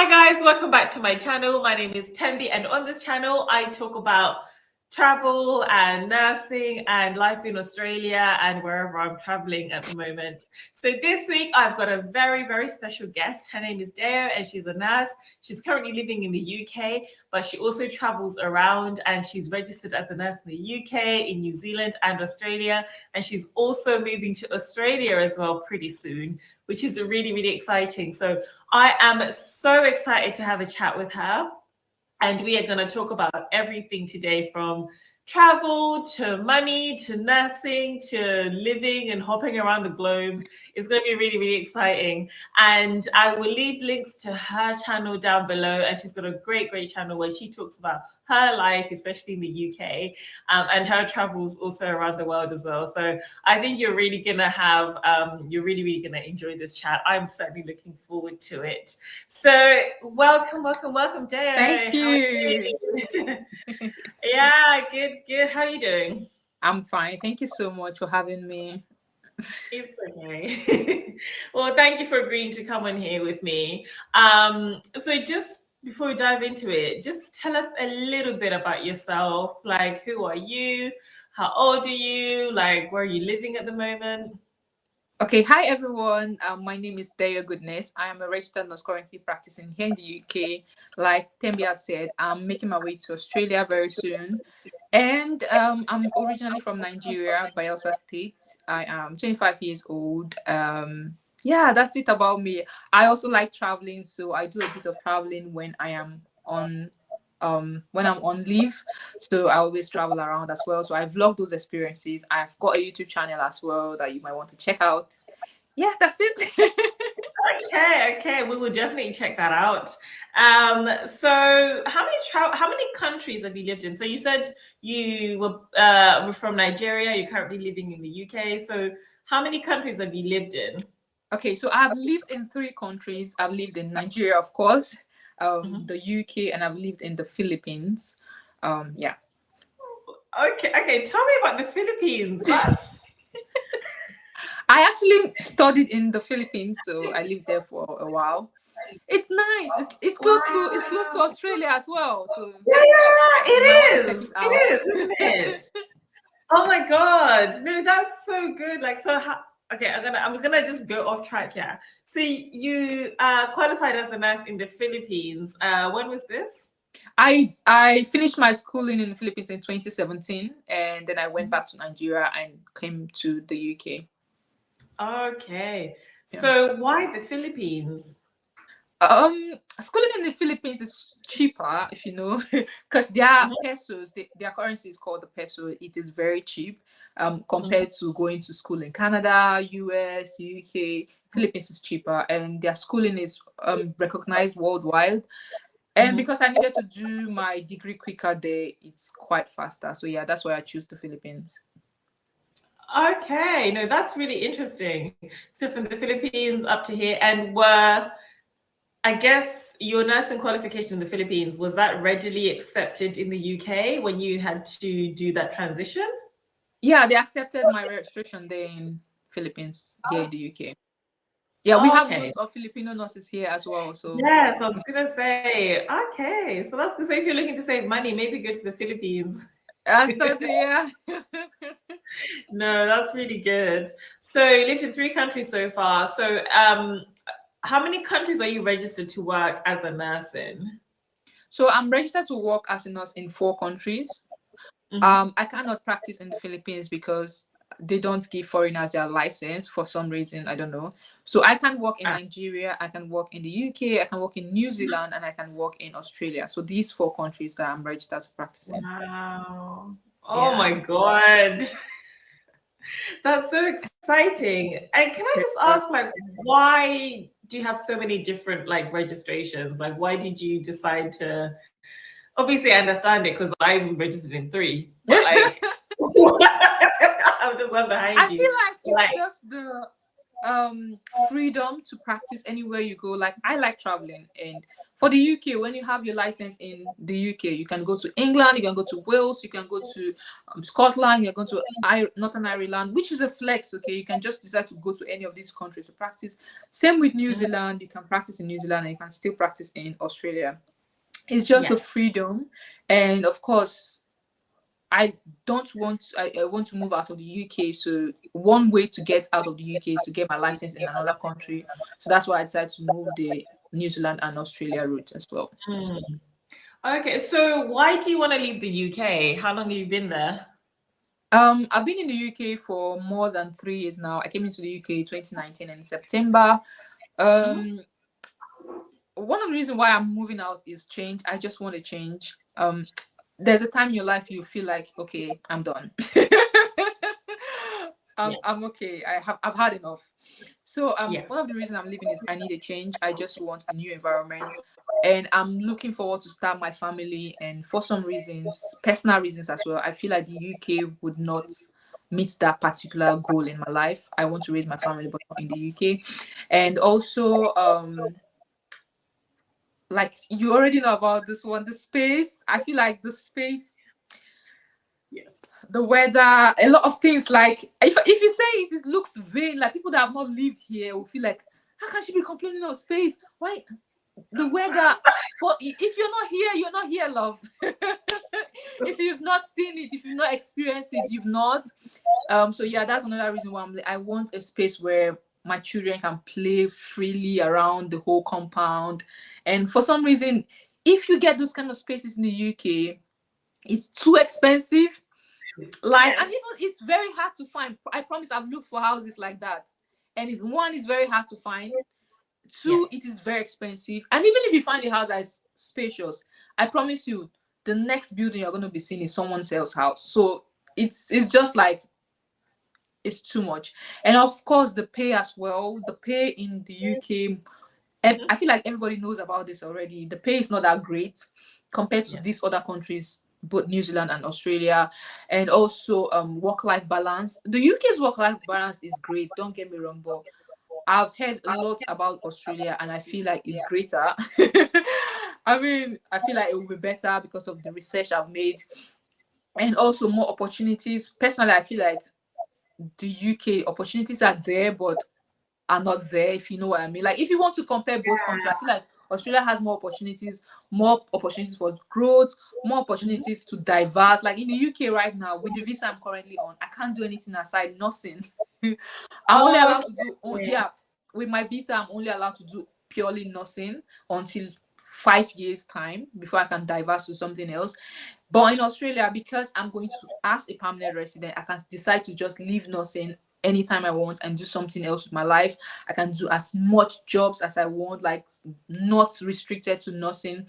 Hi guys, welcome back to my channel. My name is Tembi, and on this channel I talk about travel and nursing and life in Australia and wherever I'm traveling at the moment. So this week I've got a very special guest. Her name is Deo and she's a nurse. She's currently living in the UK, but she also travels around and she's registered as a nurse in the UK, in New Zealand and Australia. And she's also moving to Australia as well pretty soon, which is really exciting. So I am so excited to have a chat with her. And we are going to talk about everything today, from travel to money to nursing to living and hopping around the globe. It's going to be really exciting. And I will leave links to her channel down below. And she's got a great channel where she talks about her life, especially in the UK, and her travels also around the world as well. So I think you're really going to have, you're really going to enjoy this chat. I'm certainly looking forward to it. So welcome, Deo. Thank you. Yeah, good. How are you doing? I'm fine. Thank you so much for having me. It's okay. Well, thank you for agreeing to come on here with me. So just before we dive into it, just tell us a little bit about yourself. Like, who are you? How old are you? Like, where are you living at the moment? Okay, hi everyone. My name is Deo Goodness. I am a registered nurse currently practicing here in the UK. Like Tembi have said, I'm making my way to Australia very soon. And I'm originally from Nigeria, Bayelsa State. I am 25 years old. Yeah, that's it about me. I also like traveling, so I do a bit of traveling when I'm on leave. So I always travel around as well. So I vlog those experiences. I've got a YouTube channel as well that you might want to check out. Yeah, that's it. Okay, we will definitely check that out. So how many countries have you lived in? So you said you were from Nigeria, you're currently living in the UK. So how many countries have you lived in? Okay, so I've lived in 3 countries. I've lived in Nigeria, of course, Mhm. the UK, and I've lived in the Philippines. Yeah. Okay, tell me about the Philippines. That's I actually studied in the Philippines, so I lived there for a while. It's nice. It's close to wow. Australia as well. So Yeah, you might want to it check it is. out. It is, isn't it? Oh my God. No, that's so good. Like, so how, okay, I'm gonna just go off track here. So you qualified as a nurse in the Philippines. When was this? I finished my schooling in the Philippines in 2017, and then I went Mhm. back to Nigeria and came to the UK. Okay. Yeah. So why the Philippines? Schooling in the Philippines is cheaper, if you know, because their Mhm, pesos, their currency is called the peso. It is very cheap, mhm, compared to going to school in Canada, US, UK. Philippines is cheaper, and their schooling is recognized worldwide. And mhm. because I needed to do my degree quicker there, it's quite faster. So yeah, that's why I choose the Philippines. Okay, no, that's really interesting. So from the Philippines up to here, and were I guess your nursing qualification in the Philippines, was that readily accepted in the UK when you had to do that transition? Yeah, they accepted my registration there in Philippines, here in the UK. Yeah, we have Okay. loads of Filipino nurses here as well. So Yes, I was gonna say, okay, so that's good. So if you're looking to save money, maybe go to the Philippines. I study, yeah. No, that's really good. So you lived in 3 countries so far. So how many countries are you registered to work as a nurse in? So I'm registered to work as a nurse in 4 countries. Mhm. I cannot practice in the Philippines because they don't give foreigners their license for some reason. I don't know. So I can work in Ah, Nigeria, I can work in the UK, I can work in New Zealand, and I can work in Australia. So these 4 countries that I'm registered to practice in. wow. Oh Yeah. my God. That's so exciting. And can I just ask, like, why do you have so many different like registrations? Like, why did you decide to? Obviously, I understand it because I'm registered in 3, but like, I'm just one behind I feel you. like it's Like, just the freedom to practice anywhere you go. Like I like traveling, and for the UK, when you have your license in the UK, you can go to England, you can go to Wales, you can go to Scotland, you can go to Northern Ireland, which is a flex. Okay, you can just decide to go to any of these countries to practice. Same with New Zealand, you can practice in New Zealand and you can still practice in Australia. It's just the freedom, and of course I don't want I want to move out of the UK. So one way to get out of the UK is to get my license in another country. So that's why I decided to move the New Zealand and Australia route as well. Okay, so why do you want to leave the UK? How long have you been there? I've been in the UK for more than 3 years now. I came into the UK 2019 in September. One of the reasons why I'm moving out is change. I just want to change. There's a time in your life you feel like, okay, I'm done. I'm okay. I've had enough. So one of the reasons I'm leaving is I need a change. I just want a new environment, and I'm looking forward to start my family. And for some reasons, personal reasons as well, I feel like the UK would not meet that particular goal in my life. I want to raise my family, but not in the UK. And also like you already know about this one, the space. I feel like the space, the weather, a lot of things. Like if you say it looks vain, like people that have not lived here will feel like, how can she be complaining of space? Why the weather? But if you're not here, you're not here, love. If you've not seen it, if you've not experienced it, you've not. So yeah, that's another reason why I want a space where my children can play freely around the whole compound. And for some reason, if you get those kind of spaces in the UK, it's too expensive. Like, and even it's very hard to find. I promise I've looked for houses like that. And it's very hard to find. Two, it is very expensive. And even if you find a house that is spacious, I promise you, the next building you're going to be seeing is someone else's house. So it's just like, it's too much. And of course, the pay as well. The pay in the UK, I feel like everybody knows about this already. The pay is not that great compared to these other countries, both New Zealand and Australia. And also work-life balance. The UK's work-life balance is great, don't get me wrong, but I've heard a lot about Australia and I feel like it's greater. I mean, I feel like it will be better because of the research I've made, and also more opportunities. Personally, I feel like the UK opportunities are there, but are not there, if you know what I mean. Like if you want to compare both countries, I feel like Australia has more opportunities for growth, more opportunities to diverse. Like in the UK right now, with the visa I'm currently on, I can't do anything aside nursing. I'm only allowed to do with my visa, I'm only allowed to do purely nursing until 5 years time before I can diverse to something else. But in Australia, because I'm going to as a permanent resident, I can decide to just leave nursing anytime I want and do something else with my life. I can do as much jobs as I want, like not restricted to nursing.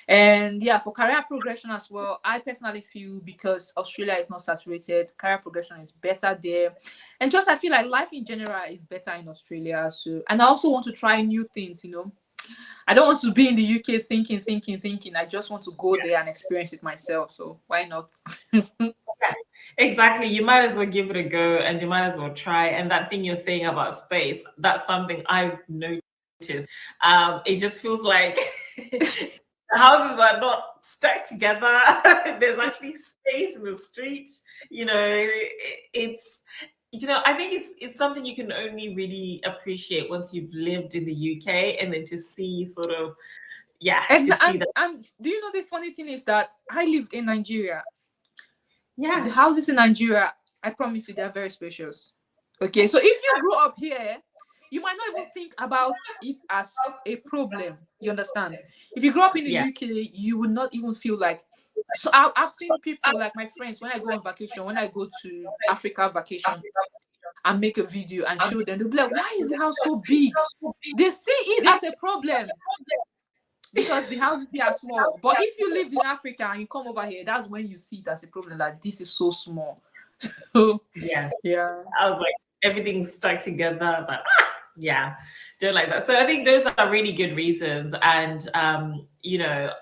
And yeah, for career progression as well, I personally feel because Australia is not saturated, career progression is better there. And just I feel like life in general is better in Australia. So, and I also want to try new things, you know. I don't want to be in the UK thinking. I just want to go there and experience it myself. So why not? Exactly. You might as well give it a go and you might as well try. And that thing you're saying about space, that's something I've noticed. It just feels like the houses are not stuck together. There's actually space in the street. You know, it's I think it's something you can only really appreciate once you've lived in the UK, and then to see sort of to see that. And do you know the funny thing is that I lived in Nigeria. Yes. The houses in Nigeria, I promise you, they are very spacious. Okay, so if you grew up here, you might not even think about it as a problem. You understand? If you grow up in the UK, you would not even feel like. So I've seen people like my friends when I go on vacation, when I go to Africa vacation and make a video and show them, they'll be like, "Why is the house so big?" They see it as a problem because the houses here are small. But if you lived in Africa and you come over here, that's when you see it as a problem. Like this is so small. So Yes. yeah, I was like, everything's stuck together, but yeah. Don't like that. So I think those are really good reasons. And,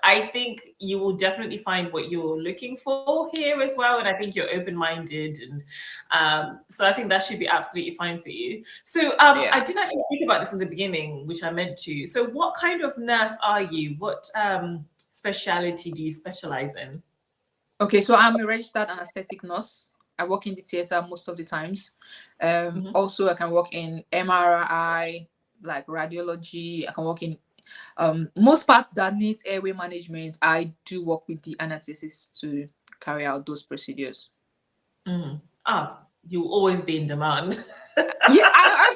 I think you will definitely find what you're looking for here as well. And I think you're open-minded. And so I think that should be absolutely fine for you. So Yeah. I didn't actually speak about this in the beginning, which I meant to. So what kind of nurse are you? What speciality do you specialize in? Okay, so I'm a registered anesthetic nurse. I work in the theater most of the times. Mhm. Also, I can work in MRI, like radiology. I can work in most part that needs airway management. I do work with the anesthetists to carry out those procedures. Mhm. Ah, you'll always be in demand. Yeah,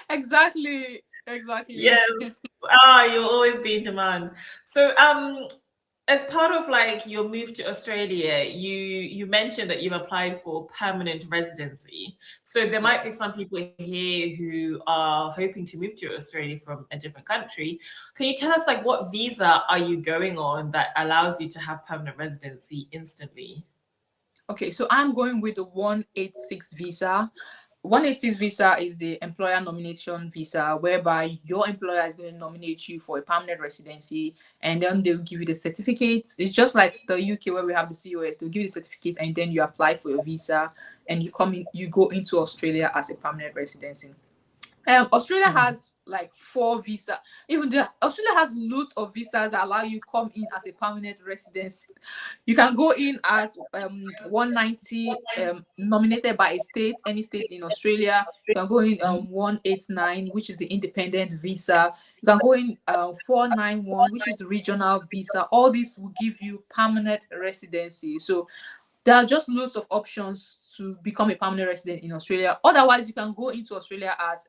exactly, exactly. Yes. You'll always be in demand. So, as part of like your move to Australia, you mentioned that you've applied for permanent residency. So there Yeah. might be some people here who are hoping to move to Australia from a different country. Can you tell us like what visa are you going on that allows you to have permanent residency instantly? Okay, so I'm going with the 186 visa. 186 visa is the employer nomination visa, whereby your employer is going to nominate you for a permanent residency, and then they'll give you the certificate. It's just like the UK where we have the COS. They'll give you the certificate, and then you apply for your visa, and you go into Australia as a permanent residency. Australia Mm. has like 4 visa. Even the Australia has loads of visas that allow you come in as a permanent resident. You can go in as 190 nominated by a state, any state in Australia. You can go in 189, which is the independent visa. You can go in 491, which is the regional visa. All these will give you permanent residency. So there are just loads of options to become a permanent resident in Australia. Otherwise, you can go into Australia as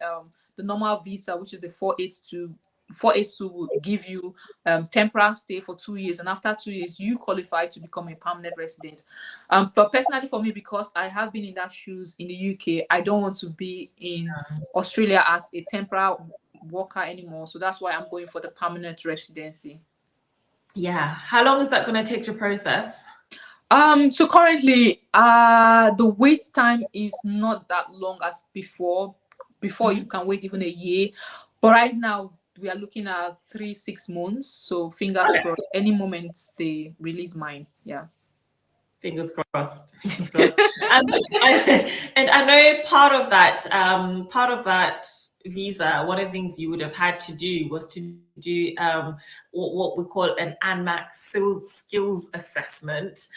the normal visa, which is the 482. 482 will give you temporary stay for 2 years, and after 2 years, you qualify to become a permanent resident. But personally, for me, because I have been in that shoes in the UK, I don't want to be in Australia as a temporary worker anymore. So that's why I'm going for the permanent residency. Yeah. How long is that going to take to process? So currently, the wait time is not that long as before. Before you Mhm. can wait even a year, but right now we are looking at 3 6 months. So fingers Okay. crossed, any moment they release mine. Yeah. Fingers crossed. Fingers crossed. And I know part of that visa, one of the things you would have had to do was to do what we call an ANMAC skills assessment.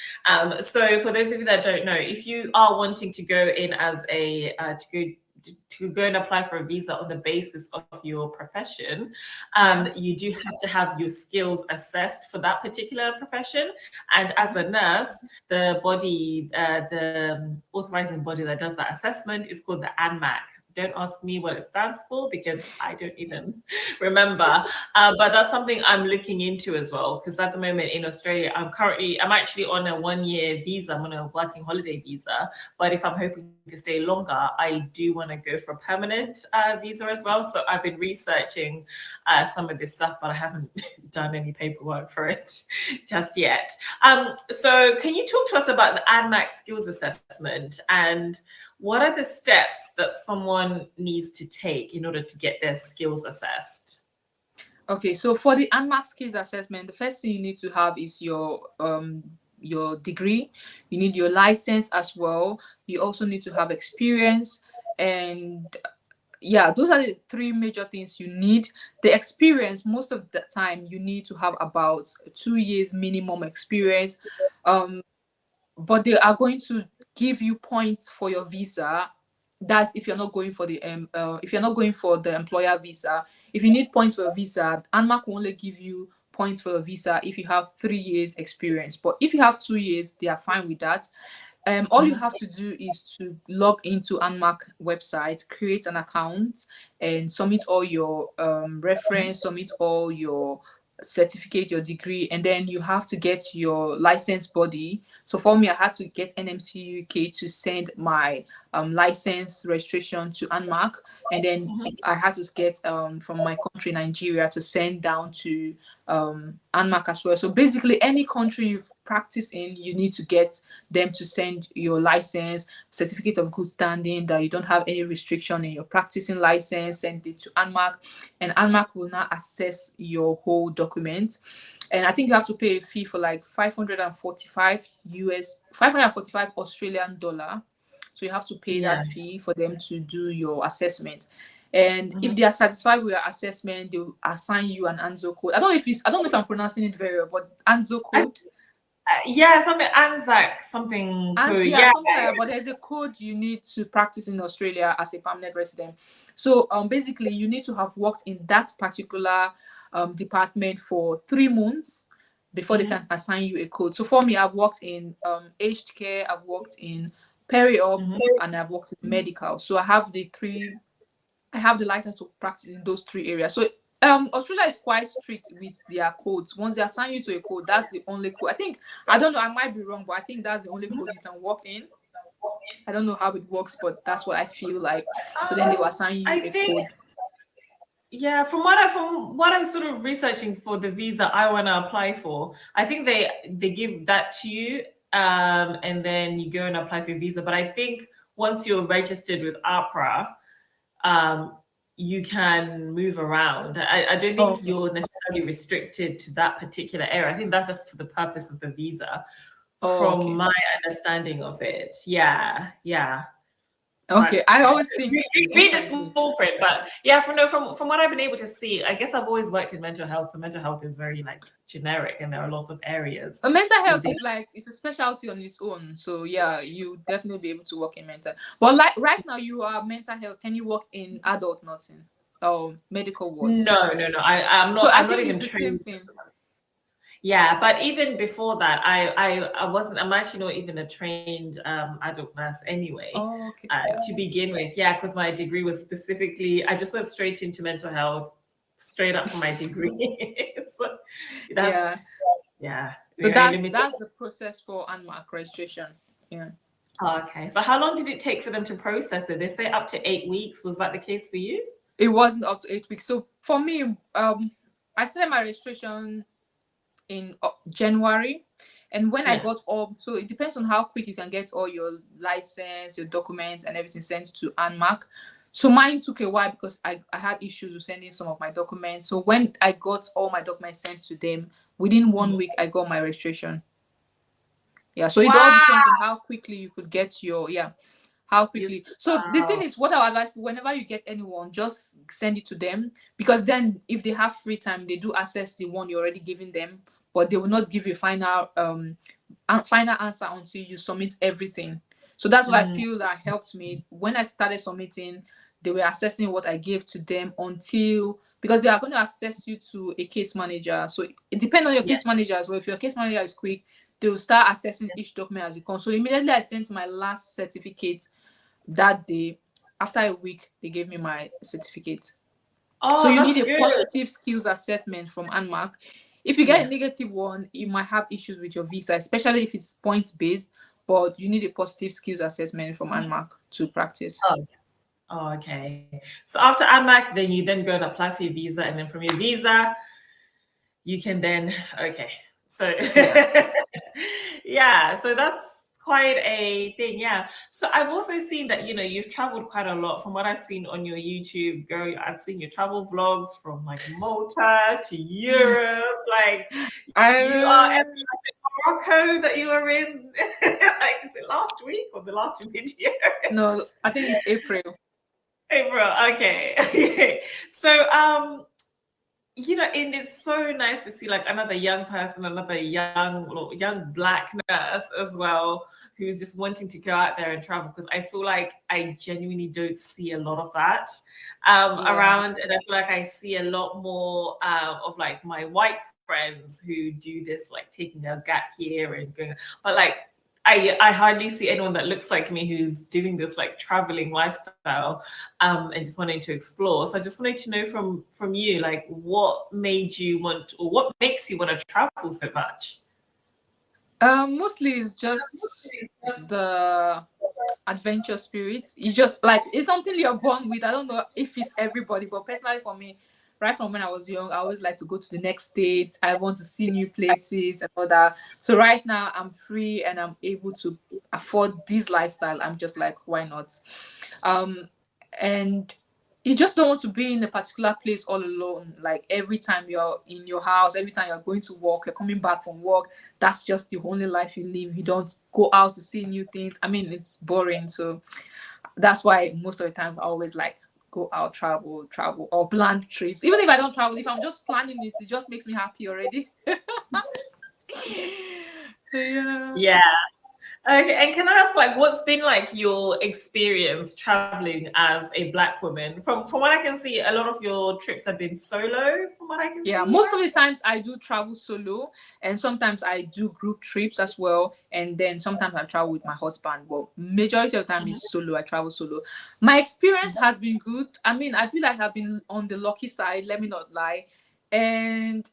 So for those of you that don't know, if you are wanting to go in as a to go and apply for a visa on the basis of your profession, Yeah. you do have to have your skills assessed for that particular profession. And as a nurse, the authorizing body that does that assessment is called the ANMAC. Don't ask me what it stands for because I don't even remember. But that's something I'm looking into as well. Because at the moment in Australia, I'm actually on a 1 year visa. I'm on a working holiday visa. But if I'm hoping to stay longer, I do want to go for a permanent visa as well. So I've been researching some of this stuff, but I haven't done any paperwork for it just yet. So can you talk to us about the ANMAC skills assessment and what are the steps that someone needs to take in order to get their skills assessed? Okay. So for the ANMAC skills assessment, the first thing you need to have is your degree. You need your license as well. You also need to have experience, and yeah, those are the 3 major things you need. The experience, most of the time you need to have about 2 years minimum experience. um but they are going to give you points for your visa. That's if you're not going for the if you're not going for the employer visa. If you need points for your visa, ANMAC will only give you points for your visa if you have 3 years experience. But if you have 2 years, they are fine with that. All you Mhm. have to do is to log into ANMAC website, create an account, and submit all your reference, submit all your certificate, your degree, and then you have to get your license body. So for me, I had to get NMC UK to send my license registration to ANMAC, and then I had to get from my country, Nigeria, to send down to ANMAC as well. So basically, any country you've practiced in, you need to get them to send your license, certificate of good standing, that you don't have any restriction in your practicing license, send it to ANMAC, and ANMAC will now assess your whole document. And I think you have to pay a fee for like 545 Australian dollar. So you have to pay Yeah. that fee for them to do your assessment. And if they are satisfied with your assessment, they will assign you an ANZO code. I don't know if I'm pronouncing it very well, but ANZO code. Yeah, something ANZAC, something And code. yeah, Yeah. something like that. But there's a code you need to practice in Australia as a permanent resident. So basically you need to have worked in that particular department for 3 months before they can assign you a code. So for me, I've worked in aged care, I've worked in peri-op, and I've worked in medical. So I have the license to practice in those 3 areas. So Australia is quite strict with their codes. Once they assign you to a code, that's the only code. I don't know, I might be wrong, but I think that's the only code you can work in. I don't know how it works, but that's what I feel like. So then they will assign you I a think, code. yeah, from what I'm sort of researching for the visa I want to apply for, I think they give that to you, and then you go and apply for your visa. But I think once you're registered with AHPRA, um, you can move around. I don't Oh, think okay. you're necessarily restricted to that particular area. I think that's just for the purpose of the visa, Oh, from okay. my understanding of it. Yeah, yeah. Okay. But I always think read the differently. small print. But yeah, from what I've been able to see, I guess I've always worked in mental health, so mental health is very like generic, and there are lots of areas Mental health within. is like it's a specialty on its own. So yeah, you definitely be able to work in mental. But like right now, you are mental health. Can you work in adult nursing or medical wards? No. I'm So not. I I'm not think it's even the same trained. thing. Yeah, but even before that, I wasn't. I'm actually not even a trained adult nurse anyway. Oh, okay. Yeah. To begin with, yeah, because my degree was specifically. I just went straight into mental health, straight up for my degree. So that's Yeah. yeah, So very limited. that's the process for ANMAC registration. Yeah. Okay, so how long did it take for them to process it? They say up to 8 weeks. Was that the case for you? It wasn't up to 8 weeks. So for me, I started my registration in January. And when I Yeah. got all, so it depends on how quick you can get all your license, your documents, and everything sent to ANMAC. So mine took a while because I had issues with sending some of my documents. So when I got all my documents sent to them, within 1 week, I got my registration. Yeah. So it all Wow. depends on how quickly you could get your, yeah, how Yes. quickly. So the thing Wow. is, what I would advise, whenever you get anyone, just send it to them, because then if they have free time, they do access the one you're already giving them, but they will not give you final final answer until you submit everything. So that's what I Mm, feel that helped me when I started submitting. They were assessing what I gave to them until, because they are going to assess you to a case manager. So it depends on your yeah. case manager as well. If your case manager is quick, they will start assessing each document as it comes. So immediately I sent my last certificate that day. After a week, they gave me my certificate. So Oh, you need that's a good. positive skills assessment from ANMAC. If you get a Yeah. negative one, you might have issues with your visa, especially if it's points based. But you need a positive skills assessment from ANMAC to practice. Oh, oh, okay. So after AMAC, then you then go and apply for your visa, and then from your visa, you can then okay. So Yeah. yeah, so that's quite a thing. Yeah. So I've also seen that you've traveled quite a lot. From what I've seen on your YouTube, girl, I've seen your travel vlogs from like Malta to Europe. Like you are I Morocco that you were in. Like is it last week or the last video? no, I think it's April. Hey, bro. Okay. So, and it's so nice to see like another young person, another young black nurse as well, who's just wanting to go out there and travel. Because I feel like I genuinely don't see a lot of that Yeah. around, and I feel like I see a lot more of like my white friends who do this, like taking a gap year and going, but like I hardly see anyone that looks like me who's doing this like traveling lifestyle, and just wanting to explore. So I just wanted to know from you, like, what made you want, or what makes you want to travel so much? Mostly it's just the adventure spirit. You just like it's something you're born with. I don't know if it's everybody, but personally for me, right from when I was young, I always like to go to the next state. I want to see new places and all that. So right now I'm free and I'm able to afford this lifestyle. I'm just like, why not? Um, and you just don't want to be in a particular place all alone. Like every time you're in your house, every time you're going to work, you're coming back from work, that's just the only life you live. You don't go out to see new things. I mean, it's boring. So that's why most of the time I always like go out, travel, or plan trips. Even if I don't travel, if I'm just planning it, it just makes me happy already. Yeah. Yeah. Okay, and can I ask, like, what's been like your experience traveling as a Black woman? From what I can see, a lot of your trips have been solo. From what I can Yeah, see, most yeah. of the times I do travel solo, and sometimes I do group trips as well. And then sometimes I travel with my husband. But majority of the time is solo. I travel solo. My experience has been good. I mean, I feel like I've been on the lucky side. Let me not lie, and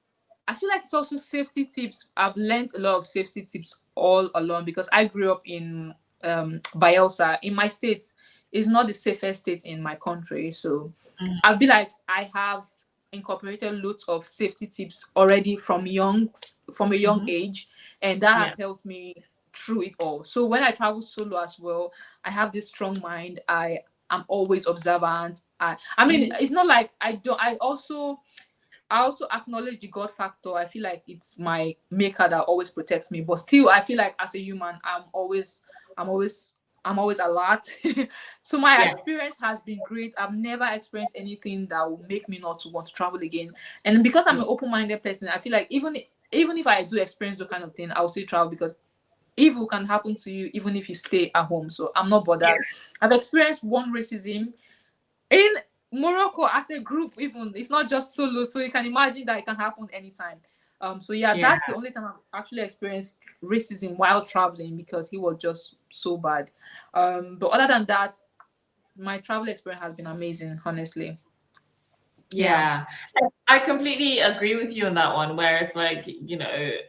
I feel like it's also safety tips. I've learned a lot of safety tips all along because I grew up in Bielsa. In my state, is not the safest state in my country, so I feel like I have incorporated loads of safety tips already from a young Mm-hmm. age, and that Yeah. has helped me through it all. So when I travel solo as well, I have this strong mind. I am always observant. I mean, Mm-hmm. it's not like I also acknowledge the God factor. I feel like it's my maker that always protects me. But still, I feel like as a human, I'm always, I'm always alert. So my Yeah. experience has been great. I've never experienced anything that will make me not to want to travel again. And because I'm Yeah. an open-minded person, I feel like even if I do experience the kind of thing, I'll still travel because evil can happen to you even if you stay at home. So I'm not Yeah. bothered. I've experienced one racism in Morocco as a group, even it's not just solo, so you can imagine that it can happen anytime. So yeah, Yeah. that's the only time I've actually experienced racism while traveling because he was just so bad. But other than that, my travel experience has been amazing, honestly. Yeah. Yeah, I completely agree with you on that one. Whereas, like,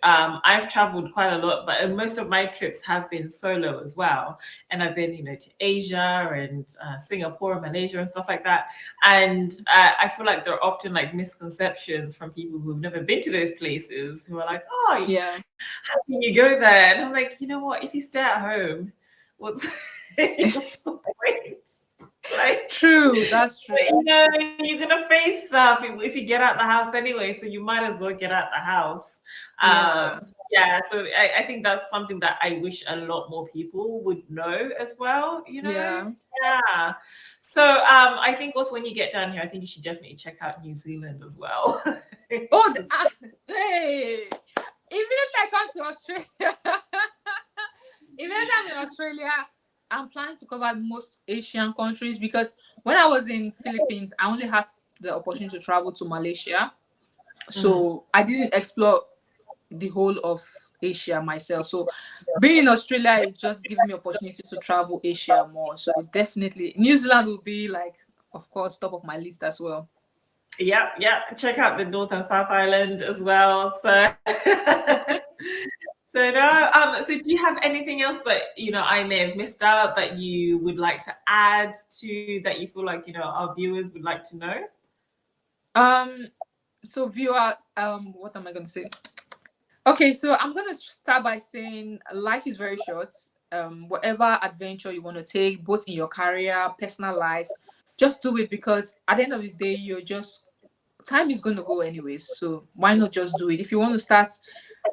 I've traveled quite a lot, but most of my trips have been solo as well. And I've been, to Asia and Singapore, Malaysia, and stuff like that. And I feel like there are often like misconceptions from people who've never been to those places who are like, "Oh, Yeah. how can you go there?" And I'm like, you know what? If you stay at home, what's what's the point? Like, True, that's true. you're gonna face stuff if you get out the house anyway, so you might as well get out the house. Yeah. Yeah, so I think that's something that I wish a lot more people would know as well. Yeah. Yeah. So I think also when you get down here, I think you should definitely check out New Zealand as well. Oh, 'Cause- hey, even if I come to Australia, even if I'm in Australia, I'm planning to cover most Asian countries because when I was in Philippines, I only had the opportunity to travel to Malaysia. Mhm. So I didn't explore the whole of Asia myself. So being in Australia is just giving me opportunity to travel Asia more. So definitely New Zealand will be like, of course, top of my list as well. Yeah, yeah. Check out the North and South Island as well. So so no, so do you have anything else that I may have missed out that you would like to add to, that you feel like our viewers would like to know? Um so viewer, what am I gonna say? Okay, so I'm gonna start by saying life is very short. Whatever adventure you want to take, both in your career, personal life, just do it because at the end of the day, you're just time is going to go anyways. So why not just do it? If you want to start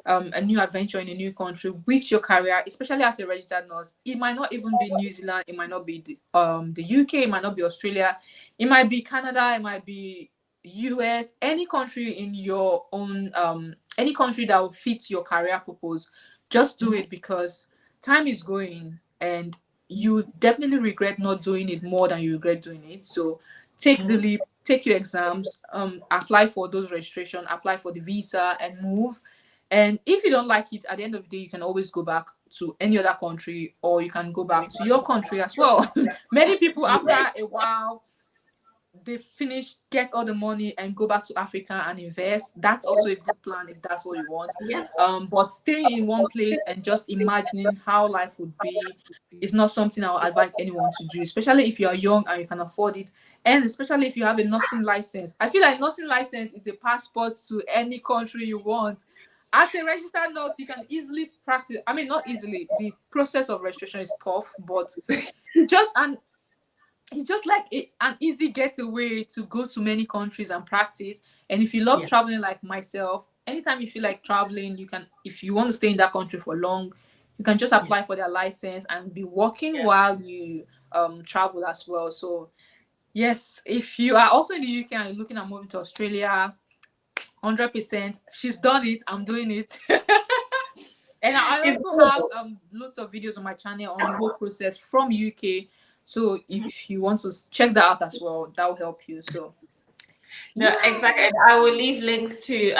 a new adventure in a new country with your career, especially as a registered nurse, it might not even be New Zealand, it might not be the UK, it might not be Australia, it might be Canada, it might be US, any country in your own any country that will fit your career purpose. Just do Mhm. it because time is going and you definitely regret not doing it more than you regret doing it. So take the Mhm. leap, take your exams, apply for those registration, apply for the visa and move. And if you don't like it, at the end of the day, you can always go back to any other country, or you can go back to your country as well. Many people, after a while, they finish, get all the money, and go back to Africa and invest. That's also a good plan if that's what you want. Yeah. But staying in one place and just imagining how life would be is not something I would advise anyone to do, especially if you are young and you can afford it, and especially if you have a nursing license. I feel like nursing license is a passport to any country you want. As a registered nurse, you can easily practice. I mean, not easily. The process of registration is tough, but just an it's just like an easy getaway to go to many countries and practice. And if you love Yeah. traveling like myself, anytime you feel like traveling, you can, if you want to stay in that country for long, you can just Yeah. apply for their license and be working Yeah. while you travel as well. So yes, if you are also in the UK and you're looking at moving to Australia, 100%, she's done it, I'm doing it. And I It's also have good. lots of videos on my channel on the whole process from UK. So if you want to check that out as well, that will help you. So No, yeah, exactly. And I will leave links to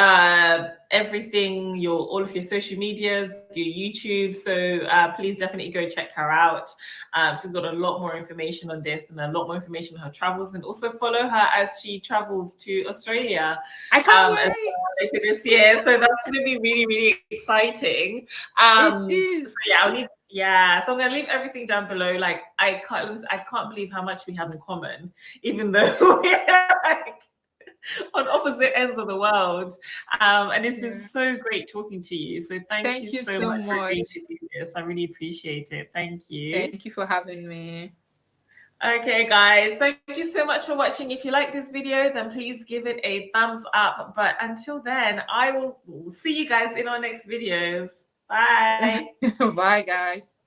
everything, your all of your social medias, your YouTube. So please definitely go check her out. She's got a lot more information on this and a lot more information on her travels, and also follow her as she travels to Australia I can't as wait. well later this year. So that's going to be really, really exciting. It So is. yeah, I'll leave. Yeah, so I'm gonna leave everything down below. Like I can't believe how much we have in common, even though we're like on opposite ends of the world. And it's been Yeah. so great talking to you. So thank you Thank you so so much for agreeing much. to do this. I really appreciate it. Thank you. Thank you for having me. Okay, guys, thank you so much for watching. If you like this video, then please give it a thumbs up. But until then, I will see you guys in our next videos. Bye. Bye, guys.